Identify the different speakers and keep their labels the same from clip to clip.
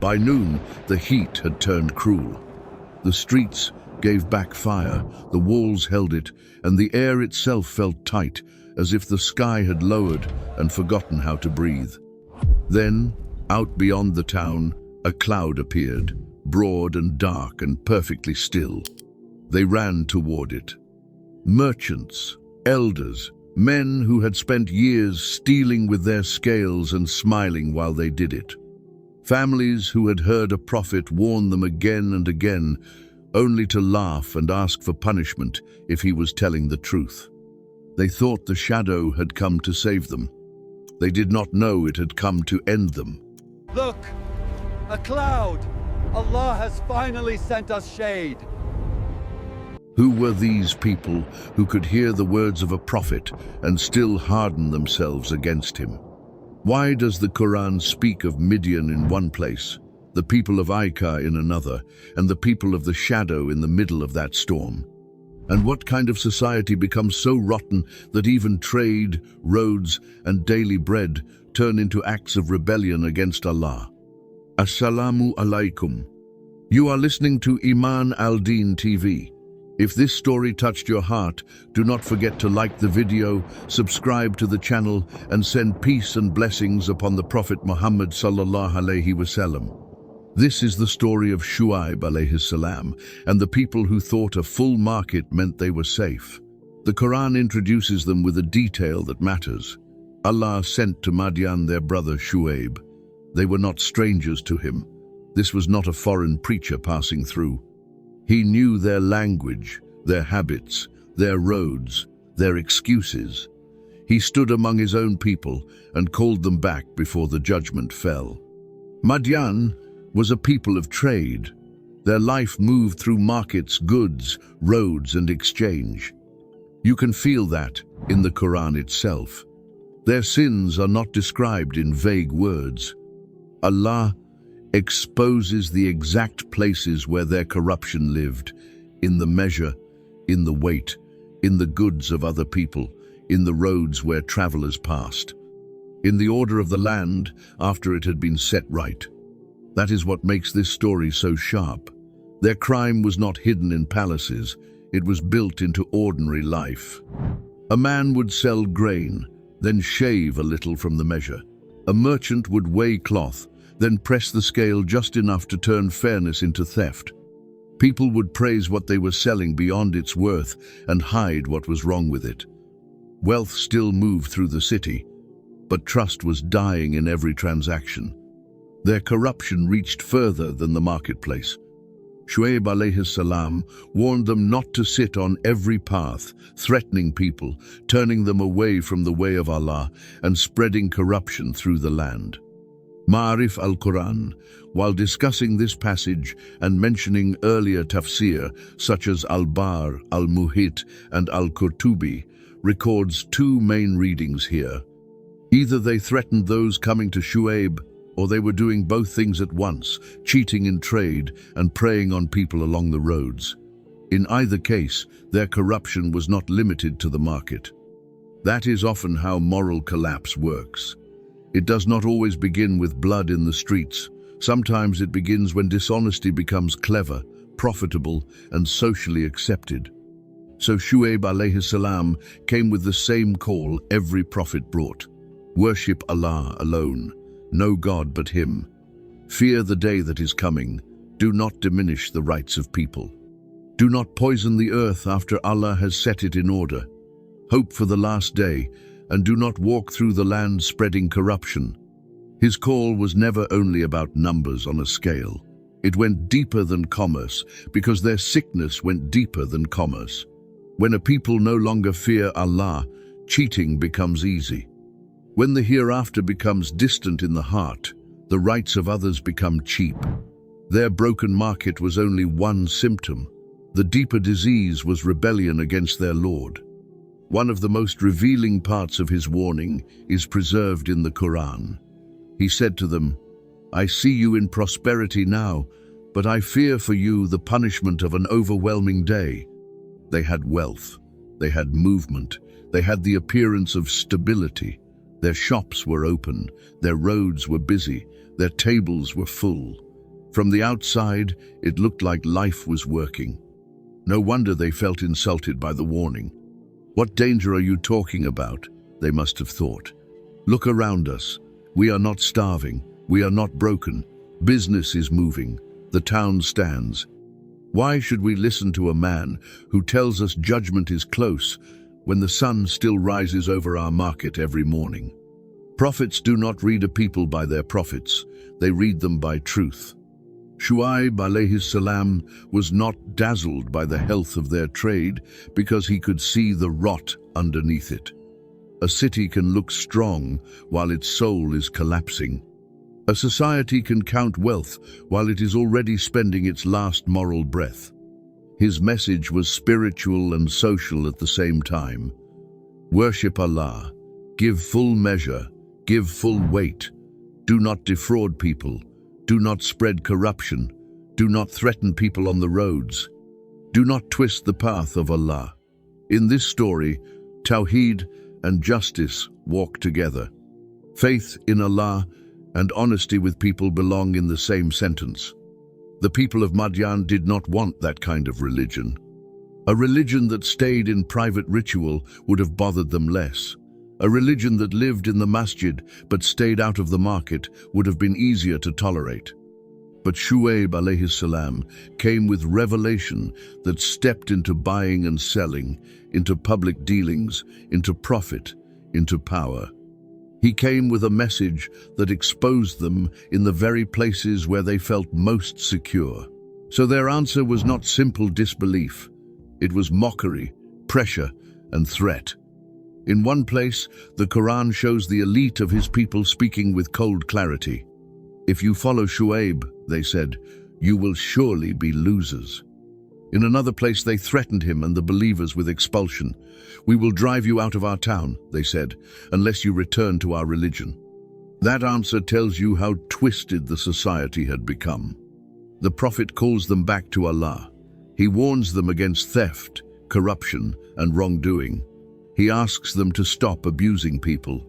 Speaker 1: By noon, the heat had turned cruel. The streets gave back fire, the walls held it, and the air itself felt tight, as if the sky had lowered and forgotten how to breathe. Then, out beyond the town, a cloud appeared, broad and dark and perfectly still. They ran toward it. Merchants, elders, men who had spent years stealing with their scales and smiling while they did it. Families who had heard a prophet warn them again and again, only to laugh and ask for punishment if he was telling the truth. They thought the shadow had come to save them. They did not know it had come to end them.
Speaker 2: Look! A cloud! Allah has finally sent us shade.
Speaker 1: Who were these people who could hear the words of a prophet and still harden themselves against him? Why does the Qur'an speak of Midian in one place, the people of Aika in another, and the people of the shadow in the middle of that storm? And what kind of society becomes so rotten that even trade, roads, and daily bread turn into acts of rebellion against Allah? Assalamu alaikum. You are listening to Iman al-Din TV. If this story touched your heart, do not forget to like the video, subscribe to the channel, and send peace and blessings upon the Prophet Muhammad sallallahu alaihi wasallam. This is the story of Shu'aib alayhi salam and the people who thought a full market meant they were safe. The Quran introduces them with a detail that matters. Allah sent to Midian their brother Shu'aib. They were not strangers to him. This was not a foreign preacher passing through. He knew their language, their habits, their roads, their excuses. He stood among his own people and called them back before the judgment fell. Midian was a people of trade. Their life moved through markets, goods, roads, and exchange. You can feel that in the Quran itself. Their sins are not described in vague words. Allah exposes the exact places where their corruption lived, in the measure, in the weight, in the goods of other people, in the roads where travelers passed, in the order of the land after it had been set right. That is what makes this story so sharp. Their crime was not hidden in palaces, it was built into ordinary life. A man would sell grain, then shave a little from the measure. A merchant would weigh cloth, then press the scale just enough to turn fairness into theft. People would praise what they were selling beyond its worth and hide what was wrong with it. Wealth still moved through the city, but trust was dying in every transaction. Their corruption reached further than the marketplace. Shuayb alayhi salam warned them not to sit on every path, threatening people, turning them away from the way of Allah, and spreading corruption through the land. Ma'arif al-Quran, while discussing this passage and mentioning earlier tafsir such as al-Bar, al-Muhit, and al-Qurtubi, records two main readings here. Either they threatened those coming to Shu'aib, or they were doing both things at once, cheating in trade and preying on people along the roads. In either case, their corruption was not limited to the market. That is often how moral collapse works. It does not always begin with blood in the streets. Sometimes it begins when dishonesty becomes clever, profitable, and socially accepted. So Shu'aib alayhi salam came with the same call every prophet brought. Worship Allah alone. No God but Him. Fear the day that is coming. Do not diminish the rights of people. Do not poison the earth after Allah has set it in order. Hope for the last day, and do not walk through the land spreading corruption. His call was never only about numbers on a scale. It went deeper than commerce, because their sickness went deeper than commerce. When a people no longer fear Allah, cheating becomes easy. When the hereafter becomes distant in the heart, the rights of others become cheap. Their broken market was only one symptom. The deeper disease was rebellion against their Lord. One of the most revealing parts of his warning is preserved in the Quran. He said to them, "I see you in prosperity now, but I fear for you the punishment of an overwhelming day." They had wealth, they had movement, they had the appearance of stability. Their shops were open, their roads were busy, their tables were full. From the outside, it looked like life was working. No wonder they felt insulted by the warning. What danger are you talking about? They must have thought. Look around us. We are not starving. We are not broken. Business is moving. The town stands. Why should we listen to a man who tells us judgment is close when the sun still rises over our market every morning? Prophets do not read a people by their prophets. They read them by truth. Shuayb, عليه السلام, was not dazzled by the health of their trade because he could see the rot underneath it. A city can look strong while its soul is collapsing. A society can count wealth while it is already spending its last moral breath. His message was spiritual and social at the same time. Worship Allah. Give full measure. Give full weight. Do not defraud people. Do not spread corruption. Do not threaten people on the roads. Do not twist the path of Allah. In this story, tawhid and justice walk together. Faith in Allah and honesty with people belong in the same sentence. The people of Midian did not want that kind of religion. A religion that stayed in private ritual would have bothered them less. A religion that lived in the masjid but stayed out of the market would have been easier to tolerate. But Shuayb alayhi salam came with revelation that stepped into buying and selling, into public dealings, into profit, into power. He came with a message that exposed them in the very places where they felt most secure. So their answer was not simple disbelief. It was mockery, pressure, and threat. In one place, the Qur'an shows the elite of his people speaking with cold clarity. If you follow Shu'aib, they said, you will surely be losers. In another place, they threatened him and the believers with expulsion. We will drive you out of our town, they said, unless you return to our religion. That answer tells you how twisted the society had become. The Prophet calls them back to Allah. He warns them against theft, corruption, and wrongdoing. He asks them to stop abusing people.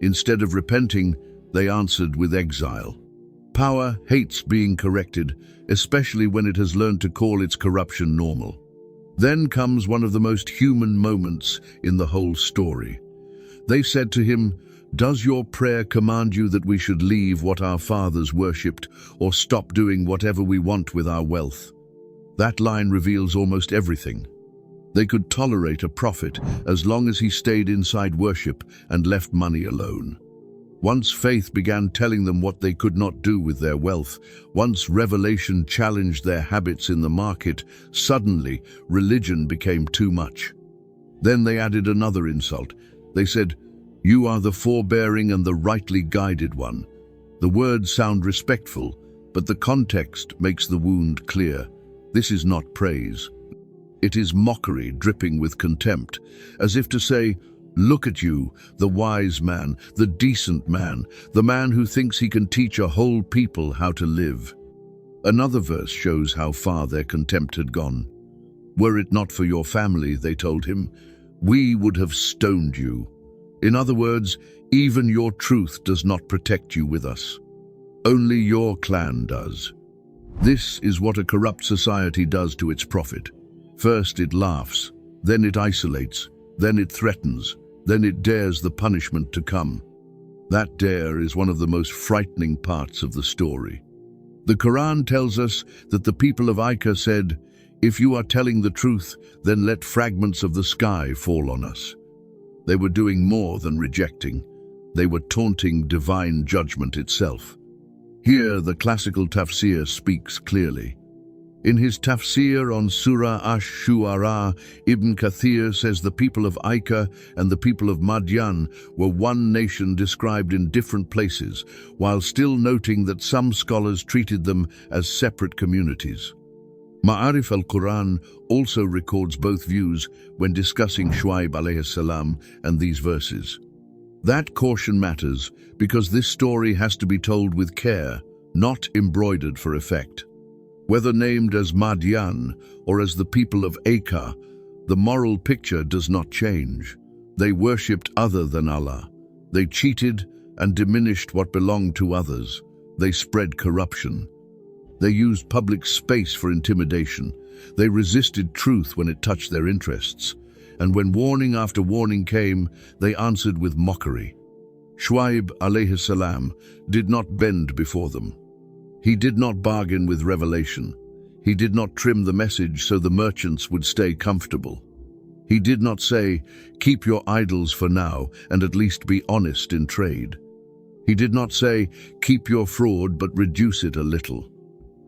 Speaker 1: Instead of repenting, they answered with exile. Power hates being corrected, especially when it has learned to call its corruption normal. Then comes one of the most human moments in the whole story. They said to him, "Does your prayer command you that we should leave what our fathers worshipped or stop doing whatever we want with our wealth?" That line reveals almost everything. They could tolerate a prophet as long as he stayed inside worship and left money alone. Once faith began telling them what they could not do with their wealth, once revelation challenged their habits in the market, suddenly religion became too much. Then they added another insult. They said, "You are the forbearing and the rightly guided one." The words sound respectful, but the context makes the wound clear. This is not praise. It is mockery dripping with contempt, as if to say, "Look at you, the wise man, the decent man, the man who thinks he can teach a whole people how to live." Another verse shows how far their contempt had gone. "Were it not for your family," they told him, "we would have stoned you." In other words, even your truth does not protect you with us. Only your clan does. This is what a corrupt society does to its prophet. First it laughs, then it isolates, then it threatens, then it dares the punishment to come. That dare is one of the most frightening parts of the story. The Quran tells us that the people of Aika said, "If you are telling the truth, then let fragments of the sky fall on us." They were doing more than rejecting. They were taunting divine judgment itself. Here the classical tafsir speaks clearly. In his tafsir on Surah Ash-Shu'ara, Ibn Kathir says the people of Aika and the people of Midian were one nation described in different places, while still noting that some scholars treated them as separate communities. Ma'arif al-Qur'an also records both views when discussing Shu'aib alayhi salam and these verses. That caution matters because this story has to be told with care, not embroidered for effect. Whether named as Midian or as the people of Aika, the moral picture does not change. They worshipped other than Allah. They cheated and diminished what belonged to others. They spread corruption. They used public space for intimidation. They resisted truth when it touched their interests. And when warning after warning came, they answered with mockery. Shuayb, عليه السلام, did not bend before them. He did not bargain with revelation. He did not trim the message so the merchants would stay comfortable. He did not say, keep your idols for now and at least be honest in trade. He did not say, keep your fraud but reduce it a little.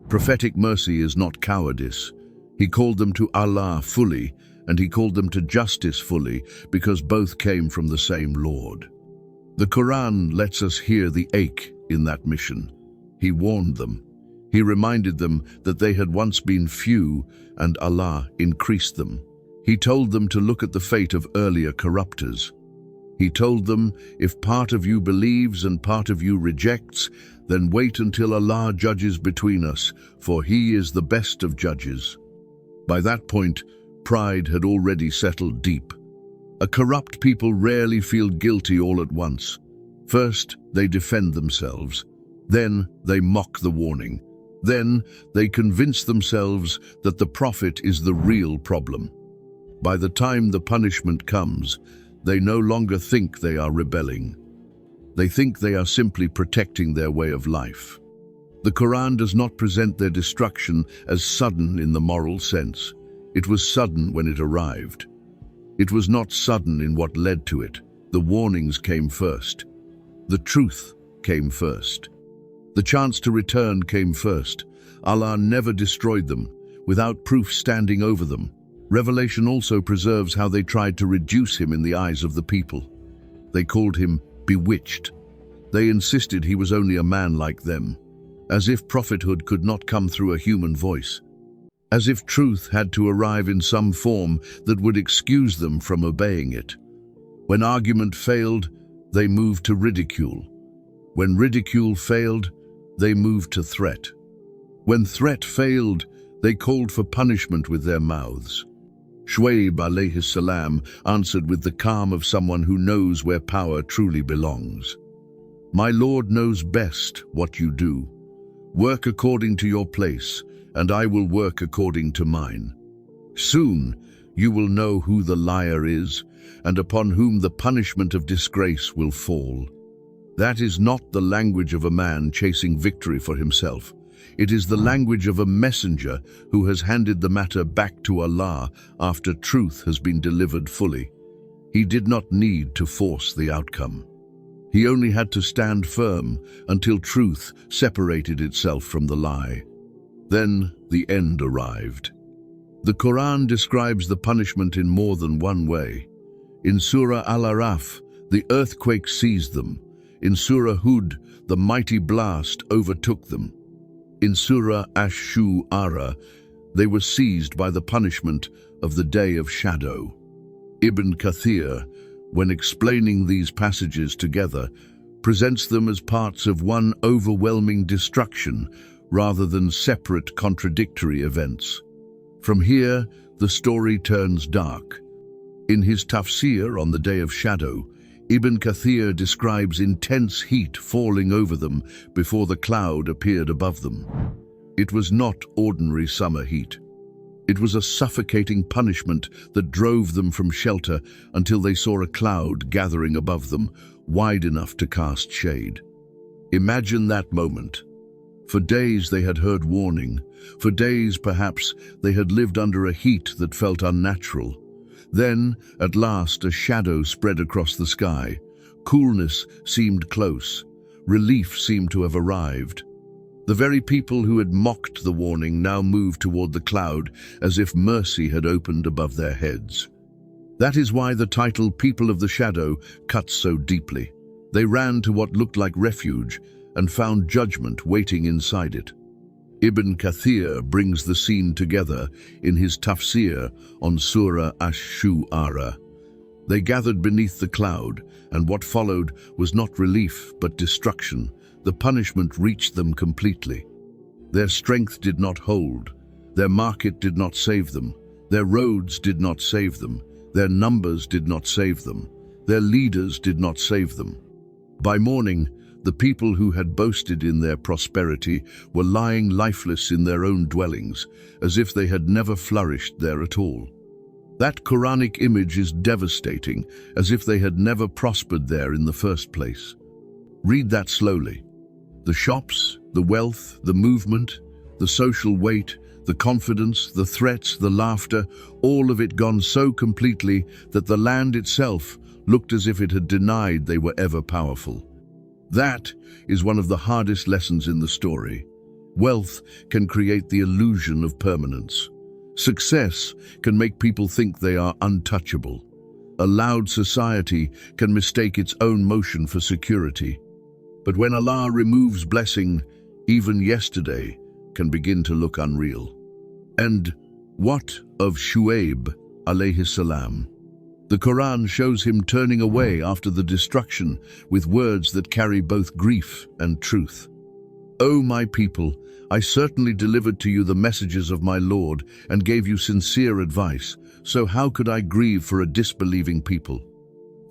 Speaker 1: Prophetic mercy is not cowardice. He called them to Allah fully, and he called them to justice fully, because both came from the same Lord. The Qur'an lets us hear the ache in that mission. He warned them. He reminded them that they had once been few and Allah increased them. He told them to look at the fate of earlier corruptors. He told them, if part of you believes and part of you rejects, then wait until Allah judges between us, for He is the best of judges. By that point, pride had already settled deep. A corrupt people rarely feel guilty all at once. First, they defend themselves. Then, they mock the warning. Then, they convince themselves that the Prophet is the real problem. By the time the punishment comes, they no longer think they are rebelling. They think they are simply protecting their way of life. The Quran does not present their destruction as sudden in the moral sense. It was sudden when it arrived. It was not sudden in what led to it. The warnings came first. The truth came first. The chance to return came first. Allah never destroyed them, without proof standing over them. Revelation also preserves how they tried to reduce him in the eyes of the people. They called him bewitched. They insisted he was only a man like them, as if prophethood could not come through a human voice, as if truth had to arrive in some form that would excuse them from obeying it. When argument failed, they moved to ridicule. When ridicule failed, they moved to threat. When threat failed, they called for punishment with their mouths. Shuayb عليه السلام answered with the calm of someone who knows where power truly belongs. My Lord knows best what you do. Work according to your place, and I will work according to mine. Soon you will know who the liar is, and upon whom the punishment of disgrace will fall. That is not the language of a man chasing victory for himself. It is the language of a messenger who has handed the matter back to Allah after truth has been delivered fully. He did not need to force the outcome. He only had to stand firm until truth separated itself from the lie. Then the end arrived. The Quran describes the punishment in more than one way. In Surah Al-Araf, the earthquake seized them. In Surah Hud, the mighty blast overtook them. In Surah Ash-Shu'ara, they were seized by the punishment of the day of shadow. Ibn Kathir, when explaining these passages together, presents them as parts of one overwhelming destruction rather than separate contradictory events. From here, the story turns dark. In his tafsir on the day of shadow, Ibn Kathir describes intense heat falling over them before the cloud appeared above them. It was not ordinary summer heat. It was a suffocating punishment that drove them from shelter until they saw a cloud gathering above them, wide enough to cast shade. Imagine that moment. For days they had heard warning. For days, perhaps, they had lived under a heat that felt unnatural. Then, at last, a shadow spread across the sky. Coolness seemed close. Relief seemed to have arrived. The very people who had mocked the warning now moved toward the cloud as if mercy had opened above their heads. That is why the title People of the Shadow cuts so deeply. They ran to what looked like refuge and found judgment waiting inside it. Ibn Kathir brings the scene together in his tafsir on Surah Ash-Shu'ara. They gathered beneath the cloud, and what followed was not relief but destruction. The punishment reached them completely. Their strength did not hold. Their market did not save them. Their roads did not save them. Their numbers did not save them. Their leaders did not save them. By morning, The people who had boasted in their prosperity were lying lifeless in their own dwellings, as if they had never flourished there at all. That Quranic image is devastating, as if they had never prospered there in the first place. Read that slowly. The shops, the wealth, the movement, the social weight, the confidence, the threats, the laughter, all of it gone so completely that the land itself looked as if it had denied they were ever powerful. That is one of the hardest lessons in the story. Wealth can create the illusion of permanence. Success can make people think they are untouchable. A loud society can mistake its own motion for security. But when Allah removes blessing, even yesterday can begin to look unreal. And what of Shu'aib, alayhi salam? The Qur'an shows him turning away after the destruction with words that carry both grief and truth. O my people, I certainly delivered to you the messages of my Lord and gave you sincere advice, so how could I grieve for a disbelieving people?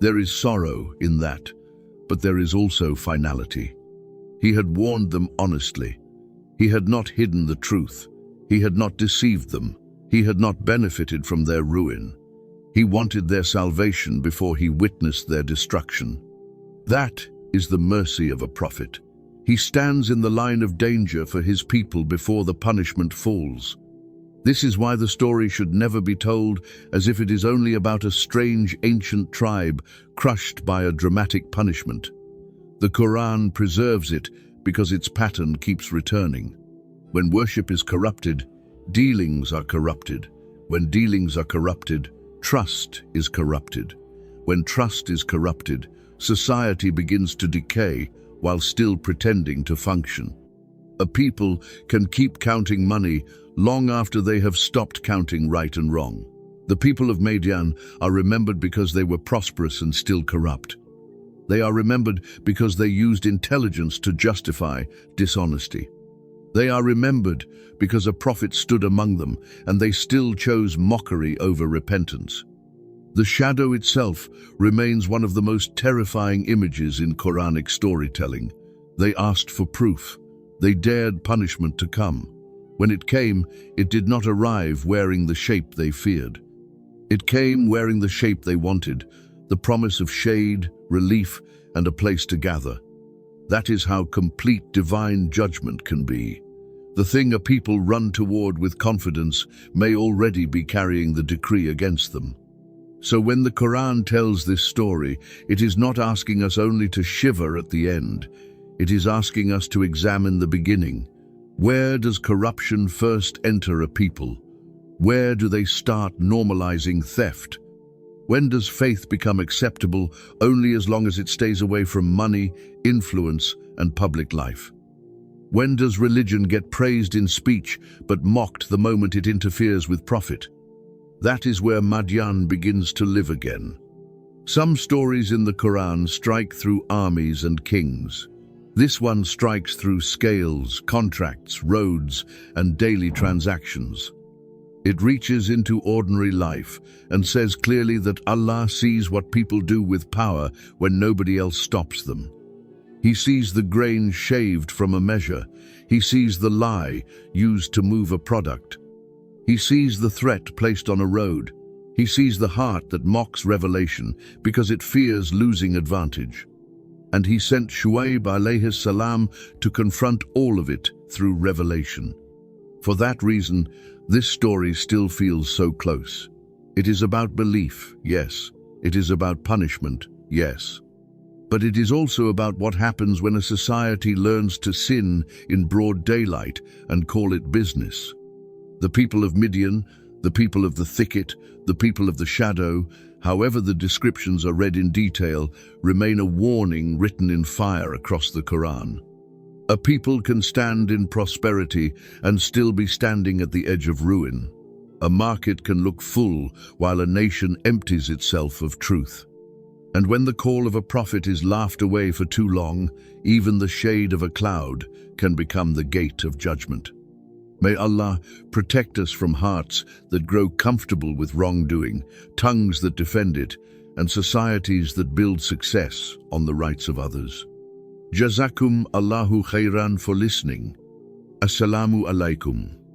Speaker 1: There is sorrow in that, but there is also finality. He had warned them honestly. He had not hidden the truth. He had not deceived them. He had not benefited from their ruin. He wanted their salvation before he witnessed their destruction. That is the mercy of a prophet. He stands in the line of danger for his people before the punishment falls. This is why the story should never be told as if it is only about a strange ancient tribe crushed by a dramatic punishment. The Qur'an preserves it because its pattern keeps returning. When worship is corrupted, dealings are corrupted. When dealings are corrupted, trust is corrupted. When trust is corrupted, society begins to decay while still pretending to function. A people can keep counting money long after they have stopped counting right and wrong. The people of Midian are remembered because they were prosperous and still corrupt. They are remembered because they used intelligence to justify dishonesty. They are remembered because a prophet stood among them and they still chose mockery over repentance. The shadow itself remains one of the most terrifying images in Quranic storytelling. They asked for proof. They dared punishment to come. When it came, it did not arrive wearing the shape they feared. It came wearing the shape they wanted, the promise of shade, relief, and a place to gather. That is how complete divine judgment can be. The thing a people run toward with confidence may already be carrying the decree against them. So when the Qur'an tells this story, it is not asking us only to shiver at the end. It is asking us to examine the beginning. Where does corruption first enter a people? Where do they start normalizing theft? When does faith become acceptable only as long as it stays away from money, influence, and public life? When does religion get praised in speech but mocked the moment it interferes with profit? That is where Midian begins to live again. Some stories in the Qur'an strike through armies and kings. This one strikes through scales, contracts, roads, and daily transactions. It reaches into ordinary life and says clearly that Allah sees what people do with power when nobody else stops them. He sees the grain shaved from a measure. He sees the lie used to move a product. He sees the threat placed on a road. He sees the heart that mocks revelation because it fears losing advantage. And he sent Shuayb alayhi salam to confront all of it through revelation. For that reason, this story still feels so close. It is about belief, yes. It is about punishment, yes. But it is also about what happens when a society learns to sin in broad daylight and call it business. The people of Midian, the people of the thicket, the people of the shadow, however the descriptions are read in detail, remain a warning written in fire across the Qur'an. A people can stand in prosperity and still be standing at the edge of ruin. A market can look full while a nation empties itself of truth. And when the call of a prophet is laughed away for too long, even the shade of a cloud can become the gate of judgment. May Allah protect us from hearts that grow comfortable with wrongdoing, tongues that defend it, and societies that build success on the rights of others. Jazakum Allahu khairan for listening. Assalamu alaikum.